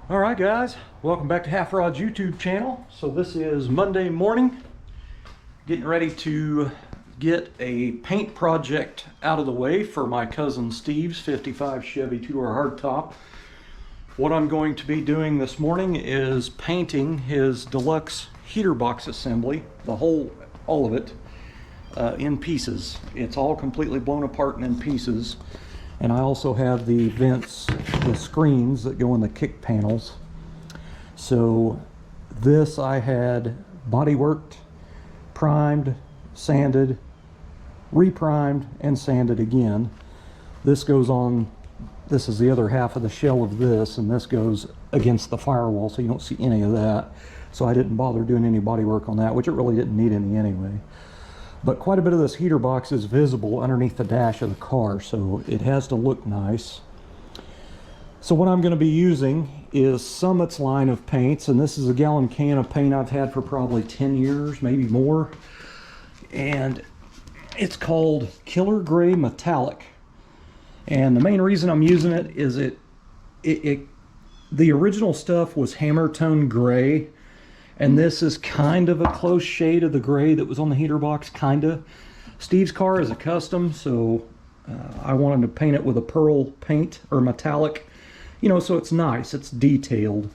All right, guys, welcome back to Half Rod's YouTube channel. So this is Monday morning, getting ready to get a paint project out of the way for my cousin Steve's 55 Chevy two-door hardtop. What I'm going to be doing this morning is painting his deluxe heater box assembly, all of it, in pieces. It's all completely blown apart and in pieces. And I also have the vents, the screens that go in the kick panels. So this I had body worked, primed, sanded, reprimed, and sanded again. This goes on, this is the other half of the shell of this, and this goes against the firewall, so you don't see any of that. So I didn't bother doing any body work on that, which it really didn't need any anyway. But quite a bit of this heater box is visible underneath the dash of the car, so it has to look nice. So what I'm going to be using is Summit's line of paints, and this is a gallon can of paint I've had for probably 10 years, maybe more. And it's called Killer Gray Metallic. And the main reason I'm using it is the original stuff was hammer tone gray. And this is kind of a close shade of the gray that was on the heater box, kinda. Steve's car is a custom, so I wanted to paint it with a pearl paint, or metallic. You know, so it's nice, it's detailed.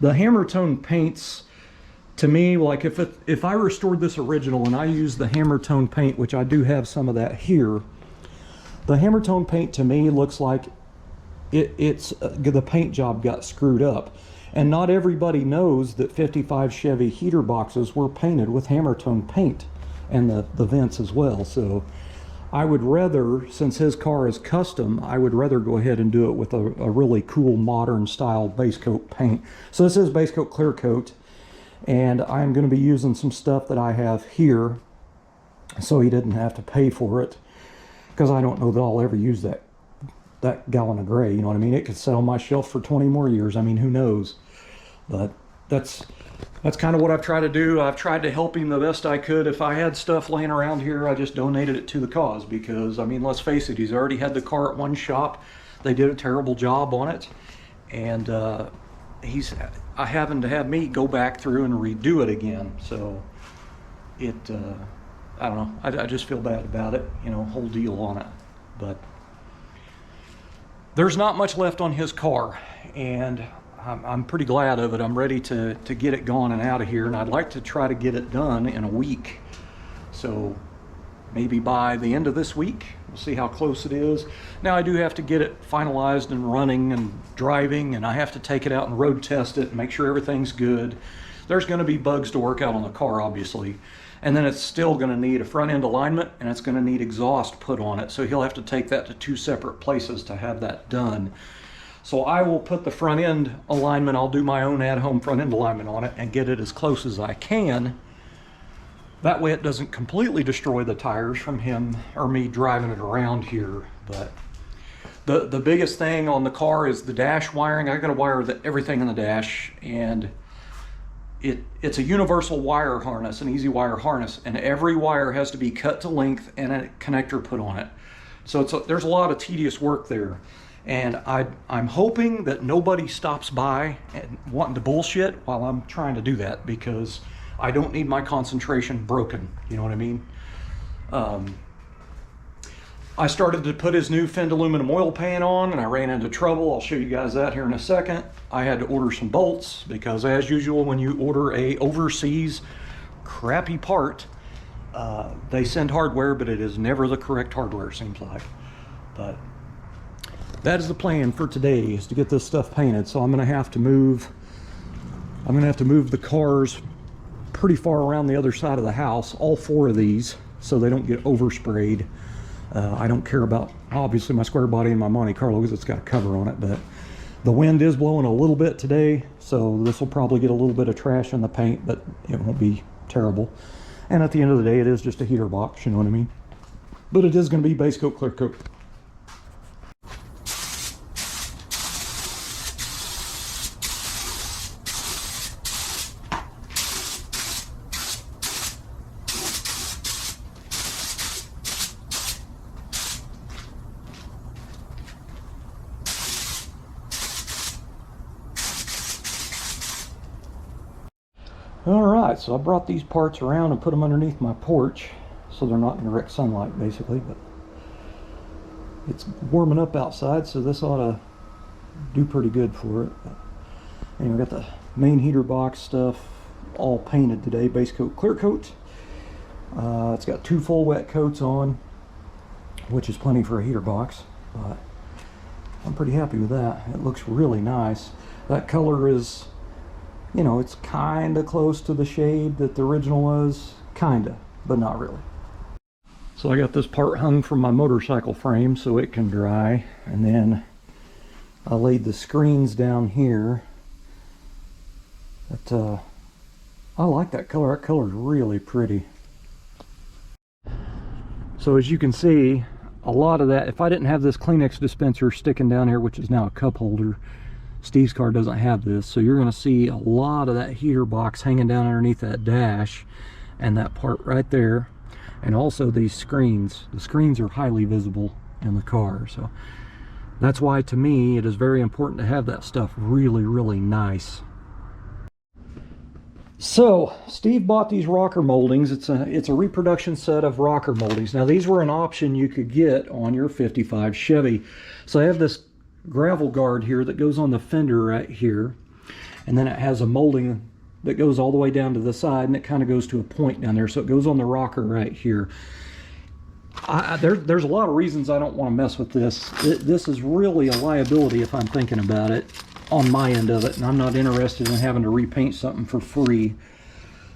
The hammer tone paints, to me, like if I restored this original and I used the hammer tone paint, which I do have some of that here, the hammer tone paint to me looks like the paint job got screwed up. And not everybody knows that 55 Chevy heater boxes were painted with hammer tone paint, and the vents as well. So I would rather, since his car is custom, I would rather go ahead and do it with a really cool modern style base coat paint. So this is base coat clear coat, and I'm going to be using some stuff that I have here so he didn't have to pay for it, because I don't know that I'll ever use that gallon of gray, you know what I mean? It could sit on my shelf for 20 more years. I mean, who knows? But that's kind of what I've tried to do. I've tried to help him the best I could. If I had stuff laying around here, I just donated it to the cause, because I mean, let's face it, he's already had the car at one shop. They did a terrible job on it, and I happened to have me go back through and redo it again. So I don't know, I just feel bad about it, you know, whole deal on it. But there's not much left on his car, and I'm pretty glad of it. I'm ready to get it gone and out of here, and I'd like to try to get it done in a week. So maybe by the end of this week, we'll see how close it is. Now I do have to get it finalized and running and driving, and I have to take it out and road test it and make sure everything's good. There's going to be bugs to work out on the car, obviously. And then it's still going to need a front end alignment, and it's going to need exhaust put on it. So he'll have to take that to two separate places to have that done. So I will put the front end alignment, I'll do my own at-home front end alignment on it and get it as close as I can. That way it doesn't completely destroy the tires from him or me driving it around here. But the biggest thing on the car is the dash wiring. I got to wire everything in the dash, and it's a universal wire harness, an easy wire harness, and every wire has to be cut to length and a connector put on it. So there's a lot of tedious work there, and I'm hoping that nobody stops by and wanting to bullshit while I'm trying to do that, because I don't need my concentration broken, you know what I mean? I started to put his new Fend aluminum oil pan on, and I ran into trouble. I'll show you guys that here in a second. I had to order some bolts, because as usual, when you order a overseas crappy part, they send hardware, but it is never the correct hardware, seems like. But that is the plan for today, is to get this stuff painted. So I'm gonna have to move the cars pretty far around the other side of the house, all four of these, so they don't get oversprayed. I don't care about, obviously, my square body and my Monte Carlo, because it's got a cover on it, but the wind is blowing a little bit today, so this will probably get a little bit of trash in the paint, but it won't be terrible. And at the end of the day, it is just a heater box, you know what I mean? But it is going to be base coat, clear coat. Alright, so I brought these parts around and put them underneath my porch so they're not in direct sunlight basically, but it's warming up outside, so this ought to do pretty good for it. But anyway, I got the main heater box stuff all painted today, base coat, clear coat. It's got 2 full wet coats on, which is plenty for a heater box, but I'm pretty happy with that. It looks really nice. That color is, you know, it's kind of close to the shade that the original was, kind of, but not really. So I got this part hung from my motorcycle frame so it can dry, and then I laid the screens down here. But I like that color. That color is really pretty. So as you can see, a lot of that, if I didn't have this Kleenex dispenser sticking down here, which is now a cup holder, Steve's car doesn't have this, so you're going to see a lot of that heater box hanging down underneath that dash and that part right there. And also these screens. The screens are highly visible in the car, so that's why to me it is very important to have that stuff really, really nice. So Steve bought these rocker moldings. It's a reproduction set of rocker moldings. Now these were an option you could get on your 55 Chevy. So I have this gravel guard here that goes on the fender right here, and then it has a molding that goes all the way down to the side, and it kind of goes to a point down there, so it goes on the rocker right here. There's a lot of reasons I don't want to mess with this. This is really a liability if I'm thinking about it on my end of it, and I'm not interested in having to repaint something for free.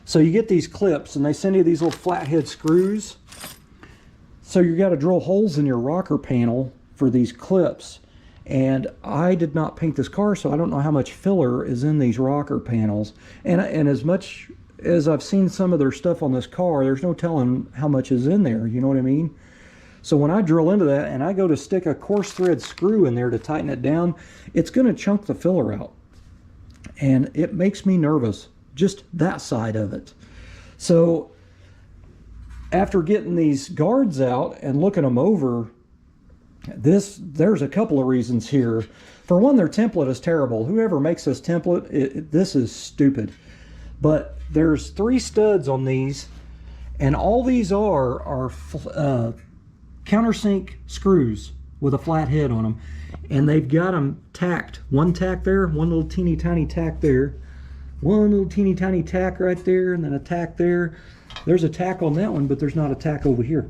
So you get these clips, and they send you these little flathead screws. So you got to drill holes in your rocker panel for these clips. And I did not paint this car, so I don't know how much filler is in these rocker panels. And as much as I've seen some of their stuff on this car, there's no telling how much is in there, you know what I mean? So when I drill into that and I go to stick a coarse thread screw in there to tighten it down, it's going to chunk the filler out. And it makes me nervous, just that side of it. So after getting these guards out and looking them over, there's a couple of reasons here. For one, their template is terrible. Whoever makes this template, this is stupid. But there's 3 studs on these, and all these are countersink screws with a flat head on them, and they've got them tacked. One tack there, one little teeny tiny tack there, one little teeny tiny tack right there, and then a tack there. There's a tack on that one, but there's not a tack over here.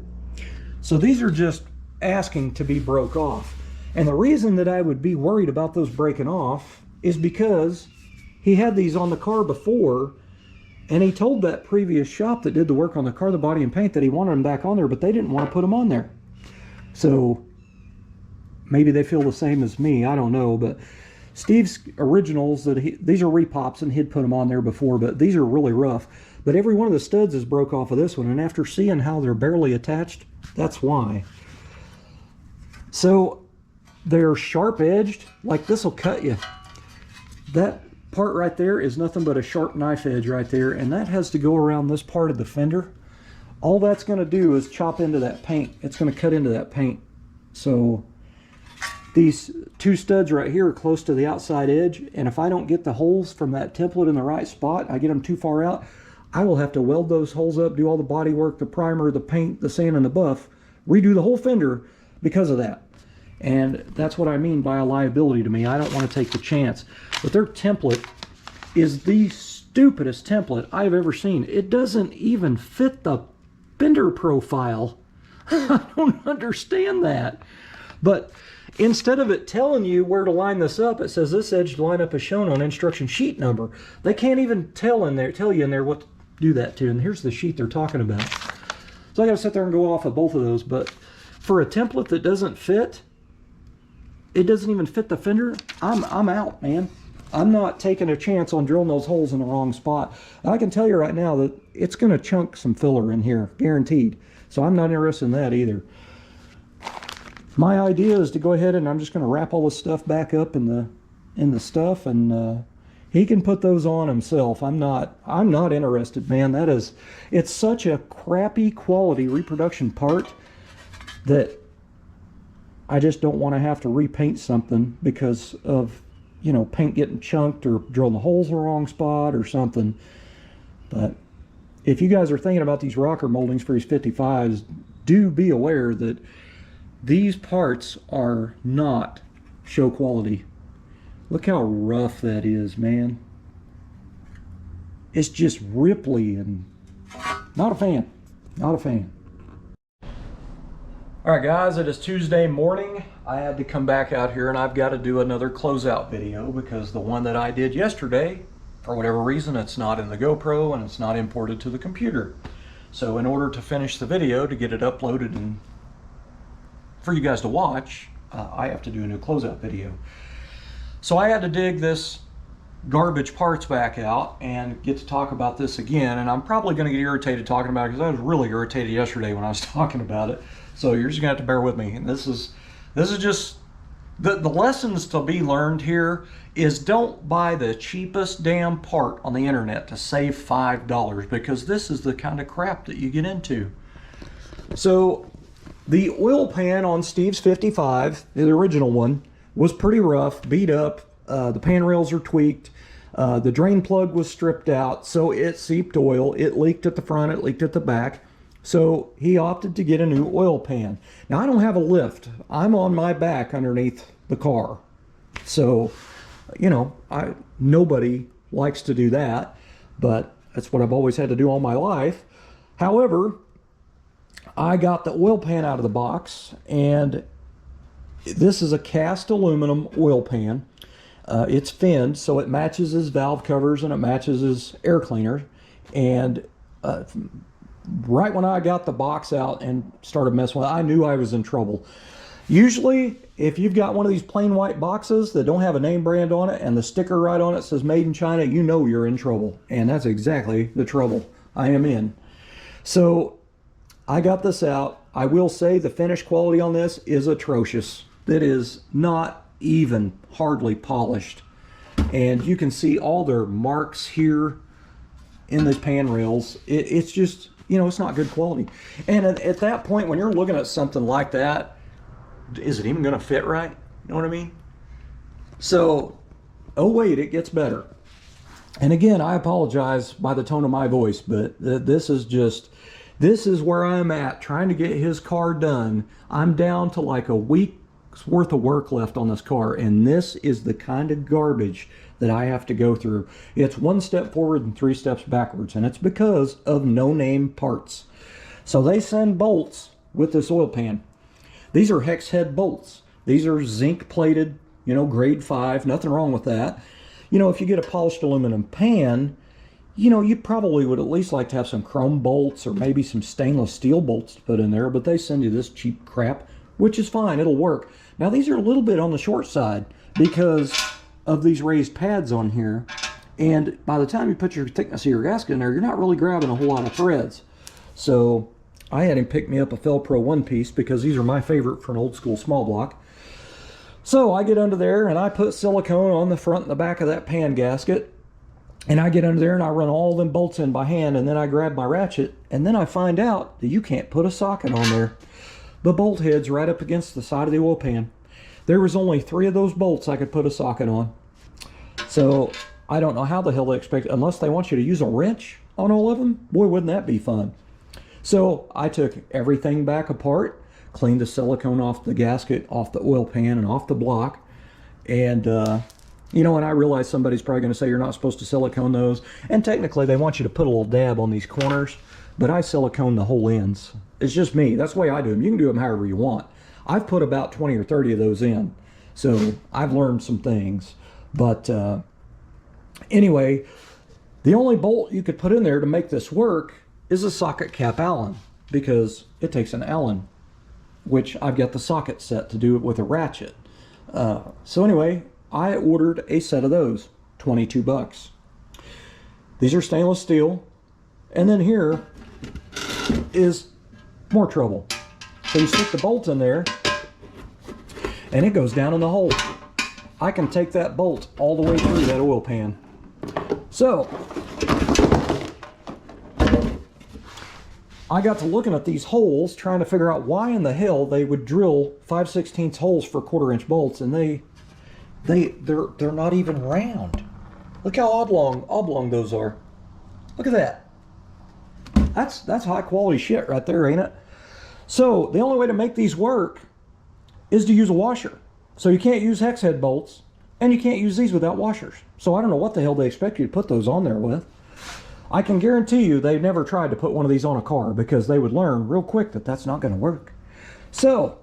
So these are just asking to be broke off. And the reason that I would be worried about those breaking off is because he had these on the car before, and he told that previous shop that did the work on the car, the body and paint, that he wanted them back on there, but they didn't want to put them on there. So maybe they feel the same as me, I don't know. But Steve's originals, these are repops, and he'd put them on there before, but these are really rough. But every one of the studs is broke off of this one, and after seeing how they're barely attached, that's why. So they're sharp edged, like this will cut you. That part right there is nothing but a sharp knife edge right there, and that has to go around this part of the fender. All that's going to do is chop into that paint. It's going to cut into that paint. So these 2 studs right here are close to the outside edge, and if I don't get the holes from that template in the right spot, I get them too far out, I will have to weld those holes up, do all the body work, the primer, the paint, the sand, and the buff, redo the whole fender because of that. And that's what I mean by a liability to me. I don't want to take the chance. But their template is the stupidest template I've ever seen. It doesn't even fit the fender profile. I don't understand that. But instead of it telling you where to line this up, it says this edge line up is shown on instruction sheet number. They can't even tell you in there what to do that to. And here's the sheet they're talking about. So I got to sit there and go off of both of those. But for a template that doesn't fit, it doesn't even fit the fender, I'm out, man. I'm not taking a chance on drilling those holes in the wrong spot. And I can tell you right now that it's going to chunk some filler in here, guaranteed. So I'm not interested in that either. My idea is to go ahead and I'm just going to wrap all this stuff back up in the stuff, and he can put those on himself. I'm not interested, man. It's such a crappy quality reproduction part that I just don't want to have to repaint something because of, you know, paint getting chunked or drilling the holes in the wrong spot or something. But if you guys are thinking about these rocker moldings for these 55s, do be aware that these parts are not show quality. Look how rough that is, man. It's just ripply and not a fan. Not a fan. All right, guys, it is Tuesday morning. I had to come back out here and I've got to do another closeout video because the one that I did yesterday, for whatever reason, it's not in the GoPro and it's not imported to the computer. So in order to finish the video, to get it uploaded and for you guys to watch, I have to do a new closeout video. So I had to dig this garbage parts back out and get to talk about this again, and I'm probably going to get irritated talking about it because I was really irritated yesterday when I was talking about it. So you're just gonna have to bear with me. And this is just the lessons to be learned here is don't buy the cheapest damn part on the internet to save $5, because this is the kind of crap that you get into. So the oil pan on Steve's 55, the original one, was pretty rough, beat up. The pan rails are tweaked. The drain plug was stripped out, so it seeped oil. It leaked at the front, it leaked at the back. So he opted to get a new oil pan. Now I don't have a lift. I'm on my back underneath the car. So, you know, nobody likes to do that, but that's what I've always had to do all my life. However, I got the oil pan out of the box, and this is a cast aluminum oil pan. It's finned, so it matches his valve covers and it matches his air cleaner. And right when I got the box out and started messing with it, I knew I was in trouble. Usually, if you've got one of these plain white boxes that don't have a name brand on it and the sticker right on it says Made in China, you know you're in trouble. And that's exactly the trouble I am in. So I got this out. I will say the finish quality on this is atrocious. It is not even hardly polished. And you can see all their marks here in the pan rails. It's just, you know, it's not good quality. And at that point, when you're looking at something like that, is it even going to fit right? You know what I mean? So, oh wait, it gets better. And again, I apologize by the tone of my voice, but this is where I'm at, trying to get his car done. I'm down to like a week's worth of work left on this car, and this is the kind of garbage that I have to go through. It's one step forward and 3 steps backwards, and it's because of no-name parts. So they send bolts with this oil pan. These are hex head bolts. These are zinc plated, you know, grade 5, nothing wrong with that. You know, if you get a polished aluminum pan, you know, you probably would at least like to have some chrome bolts or maybe some stainless steel bolts to put in there, but they send you this cheap crap, which is fine, it'll work. Now these are a little bit on the short side because of these raised pads on here, and by the time you put your thickness of your gasket in there, you're not really grabbing a whole lot of threads. So I had him pick me up a Felpro one piece because these are my favorite for an old school small block. So I get under there and I put silicone on the front and the back of that pan gasket, and I get under there and I run all them bolts in by hand, and then I grab my ratchet, and then I find out that you can't put a socket on there. The bolt head's right up against the side of the oil pan. There was only 3 of those bolts I could put a socket on. So I don't know how the hell they expect, unless they want you to use a wrench on all of them. Boy, wouldn't that be fun. So I took everything back apart, cleaned the silicone off the gasket, off the oil pan, and off the block. And, you know, and I realize somebody's probably going to say you're not supposed to silicone those. And technically they want you to put a little dab on these corners, but I silicone the whole ends. It's just me. That's the way I do them. You can do them however you want. I've put about 20 or 30 of those in. So I've learned some things. But anyway, the only bolt you could put in there to make this work is a socket cap Allen, because it takes an Allen, which I've got the socket set to do it with a ratchet. So anyway, I ordered a set of those, 22 bucks. These are stainless steel. And then here is more trouble. So you stick the bolt in there and it goes down in the hole. I can take that bolt all the way through that oil pan. So I got to looking at these holes, trying to figure out why in the hell they would drill 5/16 holes for 1/4 inch bolts, and they're not even round. Look how oblong those are. Look at that. That's high quality shit right there, ain't it? So the only way to make these work is to use a washer. So you can't use hex head bolts, and you can't use these without washers. So I don't know what the hell they expect you to put those on there with. I can guarantee you they've never tried to put one of these on a car, because they would learn real quick that that's not going to work. So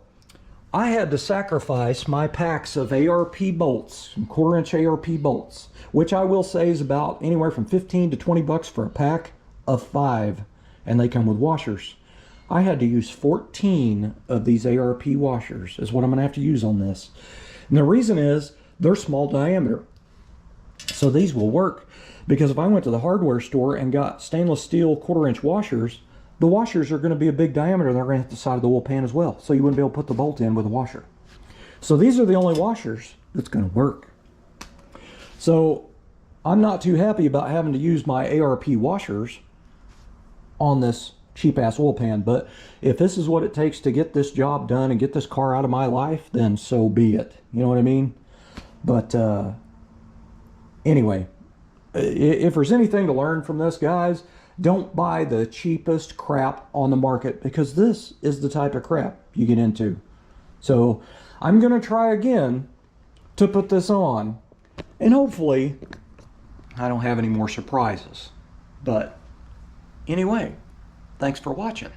I had to sacrifice my packs of ARP bolts, 1/4-inch ARP bolts, which I will say is about anywhere from 15 to 20 bucks for a pack of 5, and they come with washers. I had to use 14 of these ARP washers is what I'm going to have to use on this. And the reason is they're small diameter. So these will work, because if I went to the hardware store and got stainless steel 1/4-inch washers, the washers are going to be a big diameter. They're going to hit the side of the oil pan as well. So you wouldn't be able to put the bolt in with a washer. So these are the only washers that's going to work. So I'm not too happy about having to use my ARP washers on this cheap ass oil pan, but if this is what it takes to get this job done and get this car out of my life, then so be it. You know what I mean? But anyway, if there's anything to learn from this, guys, don't buy the cheapest crap on the market, because this is the type of crap you get into. So I'm going to try again to put this on, and hopefully I don't have any more surprises. But anyway, thanks for watching.